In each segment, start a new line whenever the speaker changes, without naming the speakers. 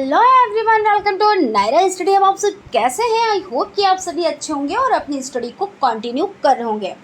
Hello everyone, welcome to Nayra study. अब आप सब कैसे हैं? आई होप कि आप सभी अच्छे होंगे और अपनी स्टडी को कंटिन्यू कर रहे होंगे।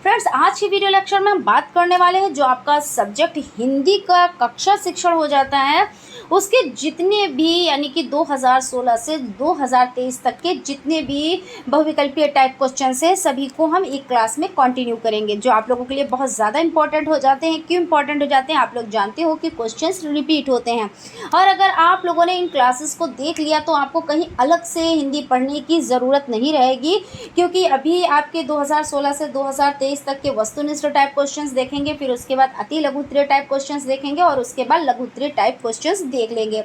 फ्रेंड्स, आज की वीडियो लेक्चर में हम बात करने वाले हैं जो आपका सब्जेक्ट हिंदी का कक्षा शिक्षण हो जाता है, उसके जितने भी यानी कि 2016 से 2023 तक के जितने भी बहुविकल्पीय टाइप क्वेश्चन है सभी को हम एक क्लास में कंटिन्यू करेंगे, जो आप लोगों के लिए बहुत ज़्यादा इंपॉर्टेंट हो जाते हैं। क्यों इंपॉर्टेंट हो जाते हैं? आप लोग जानते हो कि क्वेश्चंस रिपीट होते हैं, और अगर आप लोगों ने इन क्लासेस को देख लिया तो आपको कहीं अलग से हिंदी पढ़ने की ज़रूरत नहीं रहेगी, क्योंकि अभी आपके 2016 से 2023 तक के वस्तुनिष्ठ टाइप क्वेश्चंस देखेंगे, फिर उसके बाद अति लघु उत्तरीय टाइप क्वेश्चंस देखेंगे और उसके बाद लघु उत्तरीय टाइप क्वेश्चंस देख लेंगे।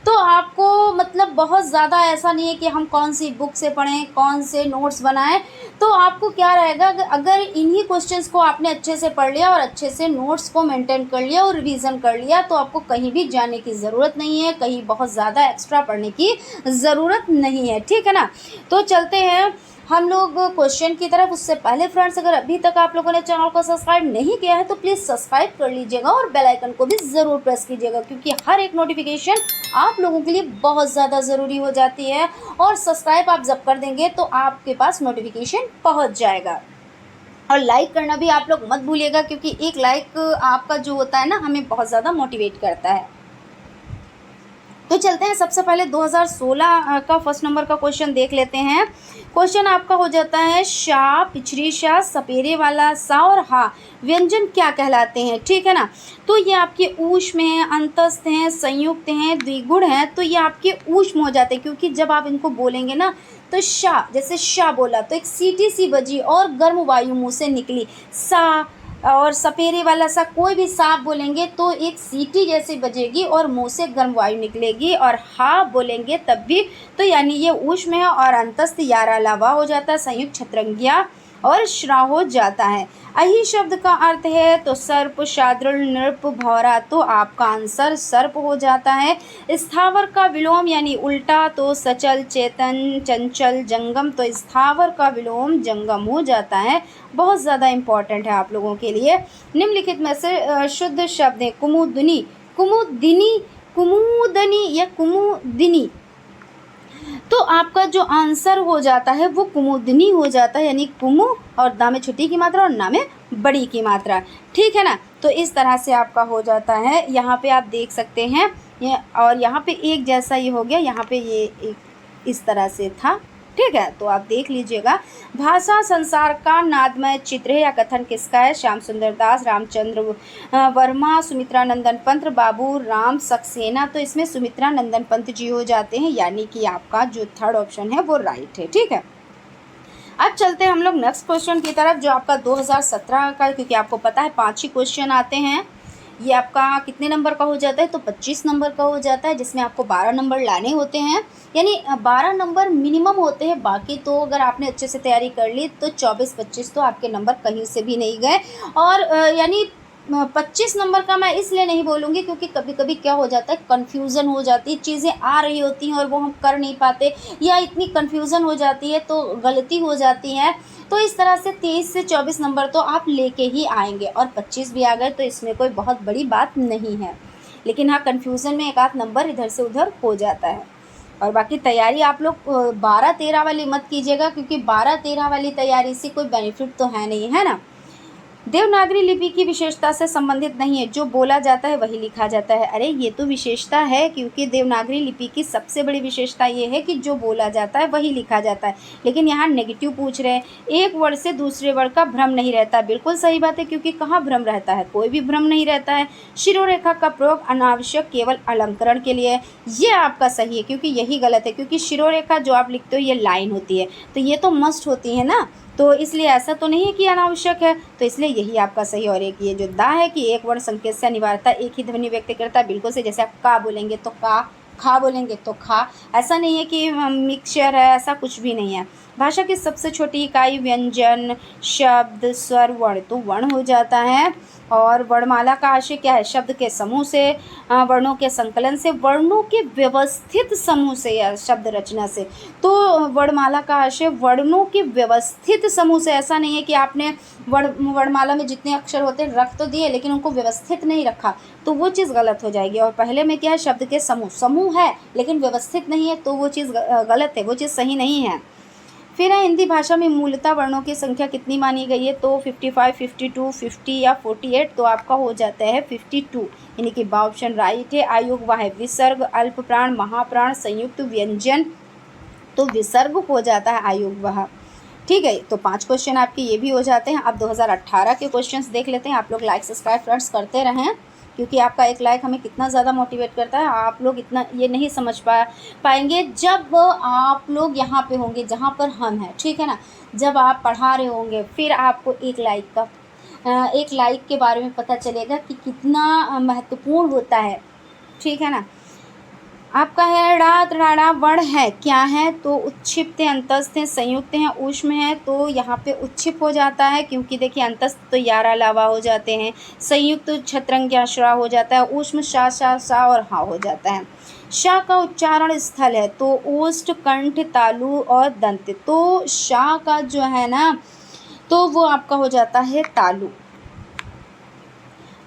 तो आपको मतलब बहुत ज़्यादा ऐसा नहीं है कि हम कौन सी बुक से पढ़ें, कौन से नोट्स बनाएं। तो आपको क्या रहेगा, अगर इन्हीं क्वेश्चंस को आपने अच्छे से पढ़ लिया और अच्छे से नोट्स को मेंटेन कर लिया और रिवीजन कर लिया तो आपको कहीं भी जाने की ज़रूरत नहीं है, कहीं बहुत ज़्यादा एक्स्ट्रा पढ़ने की ज़रूरत नहीं है। ठीक है ना? तो चलते हैं हम लोग क्वेश्चन की तरफ। उससे पहले फ्रेंड्स, अगर अभी तक आप लोगों ने चैनल को सब्सक्राइब नहीं किया है तो प्लीज़ सब्सक्राइब कर लीजिएगा और बेल आइकन को भी ज़रूर प्रेस कीजिएगा, क्योंकि हर एक नोटिफिकेशन आप लोगों के लिए बहुत ज़्यादा ज़रूरी हो जाती है। और सब्सक्राइब आप जब कर देंगे तो आपके पास नोटिफिकेशन पहुँच जाएगा। और लाइक करना भी आप लोग मत भूलिएगा, क्योंकि एक लाइक आपका जो होता है ना, हमें बहुत ज़्यादा मोटिवेट करता है। तो चलते हैं, सबसे पहले 2016 का फर्स्ट नंबर का क्वेश्चन देख लेते हैं। क्वेश्चन आपका हो जाता है, शा, पिछड़ी शा, सपेरे वाला सा और हा व्यंजन क्या कहलाते हैं? ठीक है ना? तो ये आपके ऊष्म हैं, अंतस्थ हैं, संयुक्त हैं, द्विगुण हैं। तो ये आपके ऊष्म हो जाते हैं, क्योंकि जब आप इनको बोलेंगे ना तो शा, जैसे शा बोला तो एक सीटी सी बजी और गर्म वायु मुँह से निकली। सा और सपेरे वाला सा, कोई भी सांप बोलेंगे तो एक सीटी जैसी बजेगी और मुंह से गर्म वायु निकलेगी। और हा बोलेंगे तब भी, तो यानी ये ऊष्म है और अंतस्थ यारा लावा हो जाता है, संयुक्त छतरंगिया और श्रा हो जाता है। अही शब्द का अर्थ है तो सर्प, शार्दूल, नृप, भौरा, तो आपका आंसर सर्प हो जाता है। स्थावर का विलोम यानी उल्टा तो सचल, चेतन, चंचल, जंगम, तो स्थावर का विलोम जंगम हो जाता है। बहुत ज़्यादा इम्पॉर्टेंट है आप लोगों के लिए। निम्नलिखित में से शुद्ध शब्द है कुमुदनी, कुमुदिनी, कुमुदनी या कुमुदिनी। तो आपका जो आंसर हो जाता है वो कुमुदनी हो जाता है, यानी कुमु और दा में छोटी की मात्रा और ना में बड़ी की मात्रा। ठीक है ना? तो इस तरह से आपका हो जाता है। यहाँ पे आप देख सकते हैं और यहाँ पे एक जैसा ये हो गया, यहाँ पे ये एक इस तरह से था। ठीक है, तो आप देख लीजिएगा। भाषा संसार का नादमय चित्र है या कथन किसका है? श्याम सुंदर दास, रामचंद्र वर्मा, सुमित्रा नंदन पंत, बाबू राम सक्सेना। तो इसमें सुमित्रा नंदन पंत जी हो जाते हैं, यानी कि आपका जो थर्ड ऑप्शन है वो राइट है। ठीक है, अब चलते हैं हम लोग नेक्स्ट क्वेश्चन की तरफ, जो आपका 2017 का, क्योंकि आपको पता है 5 ही क्वेश्चन आते हैं। ये आपका कितने नंबर का हो जाता है? तो 25 नंबर का हो जाता है, जिसमें आपको 12 नंबर लाने होते हैं, यानी 12 नंबर मिनिमम होते हैं। बाकी तो अगर आपने अच्छे से तैयारी कर ली तो 24-25 तो आपके नंबर कहीं से भी नहीं गए। और यानी 25 नंबर का मैं इसलिए नहीं बोलूँगी क्योंकि कभी कभी क्या हो जाता है, कन्फ्यूज़न हो जाती है, चीज़ें आ रही होती हैं और वो हम कर नहीं पाते, या इतनी कन्फ्यूज़न हो जाती है तो गलती हो जाती है। तो इस तरह से 23 से 24 नंबर तो आप लेके ही आएंगे, और 25 भी आ गए तो इसमें कोई बहुत बड़ी बात नहीं है। लेकिन हाँ, कन्फ्यूज़न में एक आध नंबर इधर से उधर हो जाता है। और बाकी तैयारी आप लोग 12-13 वाली मत कीजिएगा, क्योंकि 12-13 वाली तैयारी से कोई बेनिफिट तो है नहीं, है ना? देवनागरी लिपि की विशेषता से संबंधित नहीं है, जो बोला जाता है वही लिखा जाता है। अरे ये तो विशेषता है, क्योंकि देवनागरी लिपि की सबसे बड़ी विशेषता ये है कि जो बोला जाता है वही लिखा जाता है। लेकिन यहाँ नेगेटिव पूछ रहे हैं, एक वर्ड से दूसरे वर्ड का भ्रम नहीं रहता। बिल्कुल सही बात है, क्योंकि कहाँ भ्रम रहता है? कोई भी भ्रम नहीं रहता है। शिरोरेखा का प्रयोग अनावश्यक केवल अलंकरण के लिए है, ये आपका सही है, क्योंकि यही गलत है। क्योंकि शिरोरेखा जो आप लिखते हो ये लाइन होती है, तो ये तो मस्ट होती है ना, तो इसलिए ऐसा तो नहीं है कि अनावश्यक है, तो इसलिए यही आपका सही। और एक ये जो दा है कि एक वर्ण संकेत से अनिवार्यता एक ही ध्वनि व्यक्त करता है, बिल्कुल से। जैसे आप का बोलेंगे तो का, खा बोलेंगे तो खा, ऐसा नहीं है कि मिक्सचर है, ऐसा कुछ भी नहीं है। भाषा की सबसे छोटी इकाई व्यंजन, शब्द, स्वर, वर्ण, तो वर्ण हो जाता है। और वर्णमाला का आशय क्या है? शब्द के समूह से, वर्णों के संकलन से, वर्णों के व्यवस्थित समूह से या शब्द रचना से। तो वर्णमाला का आशय वर्णों के व्यवस्थित समूह से। ऐसा नहीं है कि आपने वर्णमाला में जितने अक्षर होते हैं रख तो दिए लेकिन उनको व्यवस्थित नहीं रखा, तो वो चीज़ गलत हो जाएगी। और पहले में क्या है? शब्द के समूह, समूह है लेकिन व्यवस्थित नहीं है, तो वो चीज़ गलत है, वो चीज़ सही नहीं है। फिर है हिंदी भाषा में मूलतः वर्णों की संख्या कितनी मानी गई है? तो 55, 52, 50 या 48, तो आपका हो जाता है 52, यानी कि बा ऑप्शन राइट है। आयुग वह है विसर्ग, अल्प प्राण, महाप्राण, संयुक्त, व्यंजन, तो विसर्ग हो जाता है आयुग वह। ठीक है, तो 5 क्वेश्चन आपके ये भी हो जाते हैं। अब 2018 के क्वेश्चंस देख लेते हैं। आप लोग लाइक सब्सक्राइब फ्रेंड्स करते रहें, क्योंकि आपका एक लाइक हमें कितना ज़्यादा मोटिवेट करता है। आप लोग इतना ये नहीं समझ पाएंगे जब आप लोग यहाँ पे होंगे जहाँ पर हम हैं, ठीक है ना। जब आप पढ़ा रहे होंगे फिर आपको एक लाइक के बारे में पता चलेगा कि कितना महत्वपूर्ण होता है, ठीक है ना। आपका है ड़ा त्राड़ा वर्ण है क्या है? तो उत्क्षिप्त है, अंतस्थ है, संयुक्त है, ऊष्म है, तो यहाँ पे उत्क्षिप्त हो जाता है, क्योंकि देखिए अंतस्थ तो यारा लावा हो जाते हैं, संयुक्त छत्रंग्याश्रा हो जाता है, ऊष्म शा शा सा और हा हो जाता है। शा का उच्चारण स्थल है तो ओष्ठ, कंठ, तालु और दंत, तो शा का जो है ना तो वो आपका हो जाता है तालु।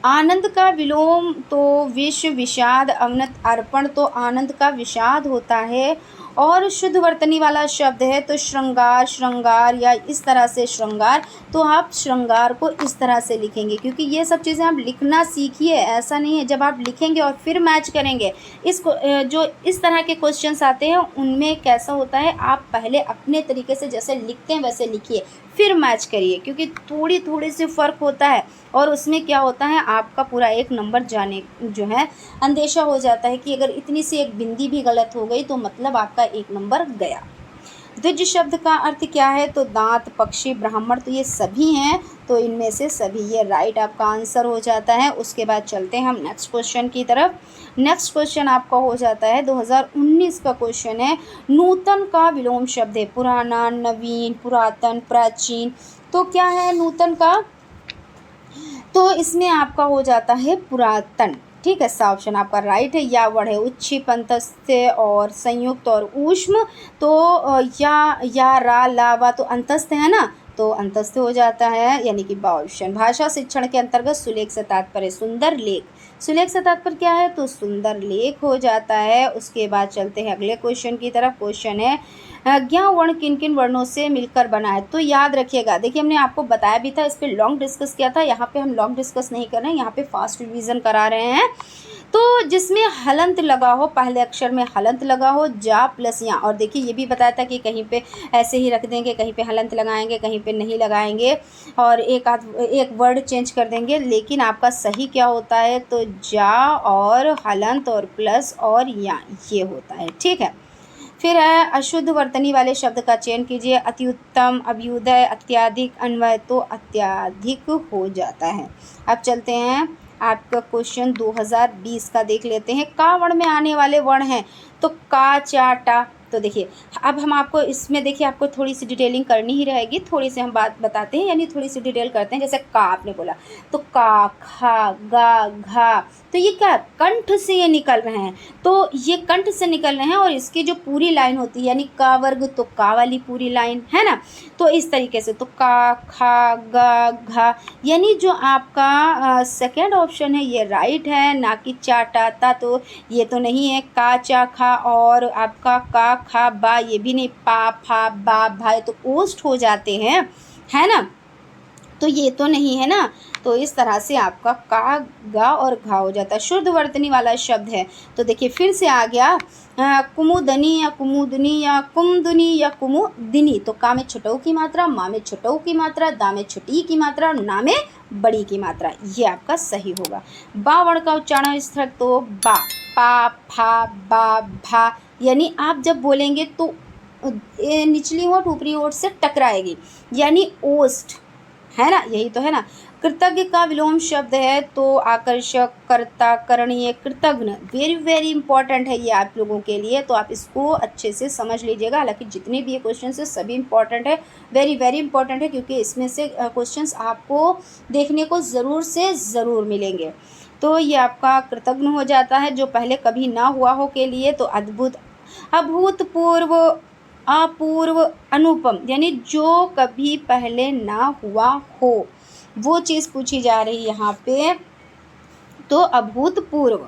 आनंद का विलोम तो विश्व, विषाद, अवनत, अर्पण, तो आनंद का विषाद होता है। और शुद्ध वर्तनी वाला शब्द है तो श्रृंगार, श्रृंगार या इस तरह से श्रृंगार, तो आप श्रृंगार को इस तरह से लिखेंगे, क्योंकि ये सब चीज़ें आप लिखना सीखिए। ऐसा नहीं है जब आप लिखेंगे और फिर मैच करेंगे। इसको जो इस तरह के क्वेश्चंस आते हैं उनमें कैसा होता है, आप पहले अपने तरीके से जैसे लिखते हैं वैसे लिखिए, फिर मैच करिए, क्योंकि थोड़ी थोड़ी सी फ़र्क होता है। और उसमें क्या होता है, आपका पूरा एक नंबर जाने जो है अंदेशा हो जाता है कि अगर इतनी सी एक बिंदी भी गलत हो गई तो मतलब आपका एक नंबर गया। द्विज शब्द का अर्थ क्या है? तो दांत, पक्षी, ब्राह्मण, तो ये सभी हैं, तो इनमें से सभी, ये राइट आपका आंसर हो जाता है। उसके बाद चलते हैं हम नेक्स्ट क्वेश्चन की तरफ। नेक्स्ट क्वेश्चन आपका हो जाता है 2019 का क्वेश्चन है। नूतन का विलोम शब्द है पुराना, नवीन, पुरातन, प्राचीन, तो क्या है नूतन का? तो इसमें आपका हो जाता है पुरातन, ठीक है। सा ऑप्शन आपका राइट है। या वर्ण है उच्छिप, अंतस्थ और संयुक्त और ऊष्म, तो या रा ला वा, तो अंतस्थ है ना, तो अंतस्थ हो जाता है, यानी कि बा ऑप्शन। भाषा शिक्षण के अंतर्गत सुलेख से तात्पर्य सुंदर लेख, सुलेख से तात्पर्य क्या है? तो सुंदर लेख हो जाता है। उसके बाद चलते हैं अगले क्वेश्चन की तरफ। क्वेश्चन है ज्ञ वर्ण किन किन वर्णों से मिलकर बना है? तो याद रखिएगा, देखिए हमने आपको बताया भी था, इस पर लॉन्ग डिस्कस किया था। यहाँ पे हम लॉन्ग डिस्कस नहीं कर रहे हैं, यहाँ पे फास्ट रिवीजन करा रहे हैं। तो जिसमें हलंत लगा हो, पहले अक्षर में हलंत लगा हो, जा प्लस या, और देखिए ये भी बताया था कि कहीं पे ऐसे ही रख देंगे, कहीं पे हलंत लगाएंगे, कहीं पे नहीं लगाएंगे, और एक वर्ड चेंज कर देंगे। लेकिन आपका सही क्या होता है? तो जा और हलंत और प्लस और या, ये होता है, ठीक है। फिर है अशुद्ध वर्तनी वाले शब्द का चयन कीजिए। अति उत्तम, अभ्युदय, अत्याधिक, अन्वय, तो अत्याधिक हो जाता है। अब चलते हैं आपका क्वेश्चन 2020 का देख लेते हैं। का वर्ण में आने वाले वर्ण हैं, तो का, चा, टा, तो देखिए अब हम आपको इसमें देखिए आपको थोड़ी सी डिटेलिंग करनी ही रहेगी, थोड़ी सी हम बात बताते हैं, यानी थोड़ी सी डिटेल करते हैं। जैसे का आपने बोला तो का, खा, गा, घा, तो ये क्या कंठ से ये निकल रहे हैं, तो ये कंठ से निकल रहे हैं, और इसकी जो पूरी लाइन होती है यानी का वर्ग, तो का वाली पूरी लाइन है ना, तो इस तरीके से, तो का, खा, गा, घा, यानी जो आपका सेकेंड ऑप्शन है ये राइट है, ना कि चा, टा, ता, तो ये तो नहीं है। का, चा, खा, और आपका का, खा, बा, ये भी नहीं। पा, फा, बा, भा, तो ओष्ठ हो जाते हैं, है ना, तो ये तो नहीं है ना। तो इस तरह से आपका का, गा और घा हो जाता है। शुद्ध वर्तनी वाला शब्द है, तो देखिए फिर से आ गया कुमुदनी या कुमुदनी या कुमदुनी या कुमुदिनी, तो का में छुटऊ की मात्रा, मा में छुटऊ की मात्रा, दा में छुटी की मात्रा, ना में बड़ी की मात्रा, ये आपका सही होगा। बा वर्ण का उच्चारण स्थल, तो बा, पा, फा, बा, भा, यानी आप जब बोलेंगे तो निचली होठ ऊपरी होठ से टकराएगी, यानी ओष्ठ, है ना, यही तो है ना। कृतज्ञ का विलोम शब्द है तो आकर्षक, कर्ता, करणीय, कृतघ्न। वेरी वेरी इंपॉर्टेंट है ये आप लोगों के लिए, तो आप इसको अच्छे से समझ लीजिएगा। हालांकि जितने भी ये क्वेश्चन है सभी इंपॉर्टेंट है, वेरी वेरी इंपॉर्टेंट है, क्योंकि इसमें से क्वेश्चंस आपको देखने को ज़रूर से ज़रूर मिलेंगे। तो ये आपका कृतघ्न हो जाता है, जो पहले कभी ना हुआ हो के लिए। तो अद्भुत, अभूतपूर्व, अपूर्व, अनुपम, यानी जो कभी पहले ना हुआ हो वो चीज़ पूछी जा रही है यहाँ पे। तो अभूतपूर्व।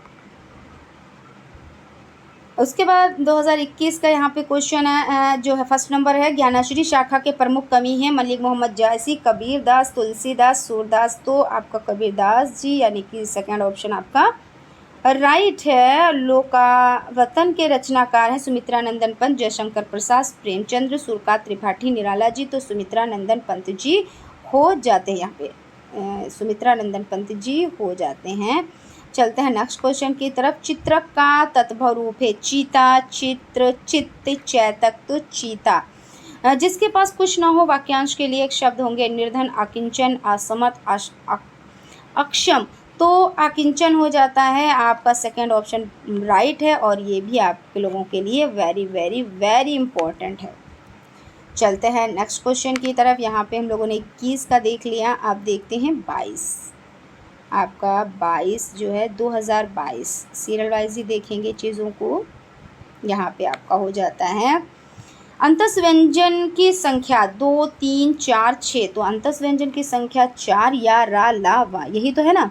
उसके बाद 2021 का यहाँ पे क्वेश्चन है, जो है फर्स्ट नंबर है, ज्ञानाश्री शाखा के प्रमुख कवि हैं मलिक मोहम्मद जायसी, कबीर दास, तुलसीदास, सूरदास। तो आपका कबीर दास जी, यानी कि सेकंड ऑप्शन आपका राइट है। लोकावतन के रचनाकार हैं सुमित्रा नंदन पंत, जयशंकर प्रसाद, प्रेमचंद्र, सुरकात त्रिपाठी, निराला जी। तो सुमित्रा नंदन पंत जी हो जाते हैं यहाँ पे, सुमित्रा नंदन पंत जी हो जाते हैं। चलते हैं नेक्स्ट क्वेश्चन की तरफ। चित्रक का तत्भव रूप है चीता, चित्र, चित्त, चैतक। तो चीता। जिसके पास कुछ ना हो वाक्यांश के लिए एक शब्द होंगे निर्धन, अकिंचन, असमत, अक्षम। तो अकिंचन हो जाता है आपका सेकंड ऑप्शन राइट है, और ये भी आपके लोगों के लिए वेरी वेरी वेरी इंपॉर्टेंट है। चलते हैं नेक्स्ट क्वेश्चन की तरफ। यहाँ पे हम लोगों ने 21 का देख लिया, आप देखते हैं 22। आपका 22 जो है 2022, सीरियल वाइज ही देखेंगे चीज़ों को। यहाँ पे आपका हो जाता है अंतस व्यंजन की संख्या 2, 3, 4, 6। तो अंतस व्यंजन की संख्या 4, या, रा, ला, वा, यही तो है ना।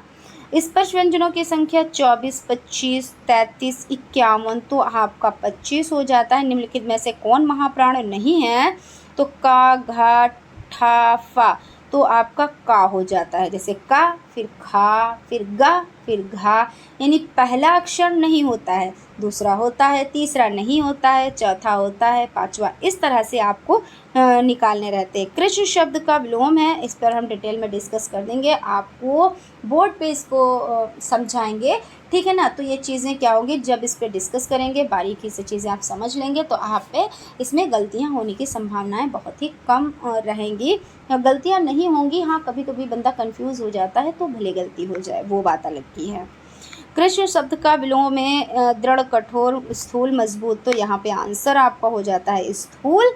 स्पर्श व्यंजनों की संख्या 24, 25, 33, 51। तो आपका 25 हो जाता है। निम्नलिखित में से कौन महाप्राण नहीं है? तो का, घा, ठा, फा। तो आपका का हो जाता है, जैसे का, फिर खा, फिर गा, फिर घा। यानी पहला अक्षर नहीं होता है, दूसरा होता है, तीसरा नहीं होता है, चौथा होता है, पांचवा। इस तरह से आपको निकालने रहते हैं। कृष्ण शब्द का विलोम है, इस पर हम डिटेल में डिस्कस कर देंगे, आपको बोर्ड पे इसको समझाएंगे, ठीक है ना। तो ये चीज़ें क्या होंगी, जब इस पर डिस्कस करेंगे बारीकी से चीज़ें आप समझ लेंगे, तो आप पे इसमें गलतियाँ होने की संभावनाएं बहुत ही कम रहेंगी। गलतियाँ नहीं होंगी, हाँ कभी कभी बंदा कंफ्यूज हो जाता है तो भले गलती हो जाए, वो बात अलग की है। कृष्ण शब्द का विलोम में दृढ़, कठोर, स्थूल, मजबूत। तो यहाँ पे आंसर आपका हो जाता है स्थूल।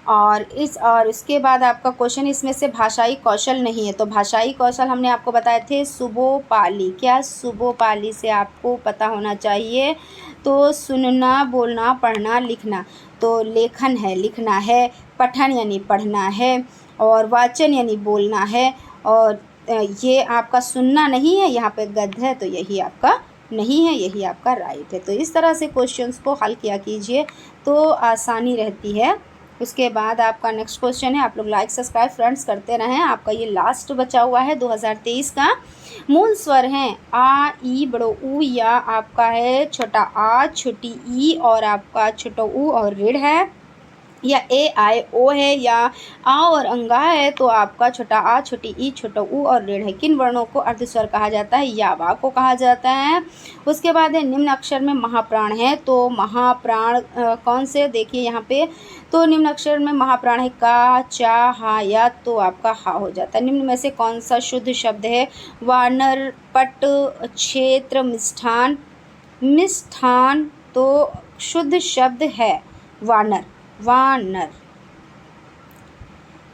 और इसके बाद आपका क्वेश्चन, इसमें से भाषाई कौशल नहीं है। तो भाषाई कौशल हमने आपको बताए थे सुबोपाली। क्या सुबोपाली से आपको पता होना चाहिए? तो सुनना, बोलना, पढ़ना, लिखना। तो लेखन है, लिखना है, पठन यानी पढ़ना है, और वाचन यानी बोलना है। और ये आपका सुनना नहीं है, यहाँ पे गद्य है, तो यही आपका नहीं है, यही आपका राइट है। तो इस तरह से क्वेश्चंस को हल किया कीजिए तो आसानी रहती है। उसके बाद आपका नेक्स्ट क्वेश्चन है, आप लोग लाइक सब्सक्राइब फ्रेंड्स करते रहें। आपका ये लास्ट बचा हुआ है 2023 का। मूल स्वर हैं आ, ई, बड़ो ऊ, या आपका है छोटा आ, छोटी ई, और आपका छोटा ऊ और ऋण है, या ए, आई, ओ है, या आ और अंगा है। तो आपका छोटा आ, छोटी ई, छोटा ऊ और ऋण है। किन वर्णों को अर्धस्वर कहा जाता है? या, वा को कहा जाता है। उसके बाद है निम्न अक्षर में महाप्राण है। तो महाप्राण कौन से? देखिए यहाँ पे, तो निम्न अक्षर में महाप्राण है का, चा, हा, या। तो आपका हा हो जाता है। निम्न में से कौन सा शुद्ध शब्द है? वानर, पट, क्षेत्र, मिष्ठान। मिष्ठान तो शुद्ध शब्द है वानर, वानर।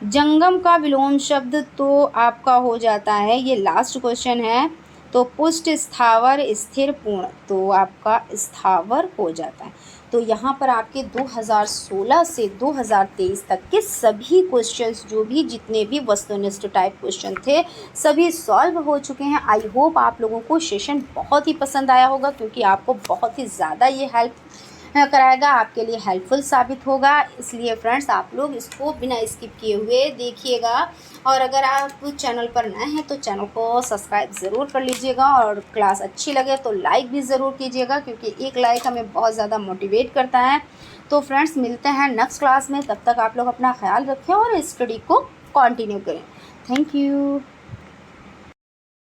जंगम का विलोम शब्द तो आपका हो जाता है, ये लास्ट क्वेश्चन है, तो पुष्ट, स्थावर, स्थिर, पूर्ण। तो आपका स्थावर हो जाता है। तो यहाँ पर आपके 2016 से 2023 तक के सभी क्वेश्चंस, जो भी जितने भी वस्तुनिष्ठ टाइप क्वेश्चन थे, सभी सॉल्व हो चुके हैं। आई होप आप लोगों को सेशन बहुत ही पसंद आया होगा, क्योंकि आपको बहुत ही ज़्यादा ये हेल्प कराएगा, आपके लिए हेल्पफुल साबित होगा। इसलिए फ्रेंड्स आप लोग इसको बिना स्किप किए हुए देखिएगा। और अगर आप चैनल पर नए हैं तो चैनल को सब्सक्राइब ज़रूर कर लीजिएगा, और क्लास अच्छी लगे तो लाइक भी ज़रूर कीजिएगा, क्योंकि एक लाइक हमें बहुत ज़्यादा मोटिवेट करता है। तो फ्रेंड्स मिलते हैं नेक्स्ट क्लास में, तब तक आप लोग अपना ख्याल रखें और स्टडी को कंटिन्यू करें। Thank you.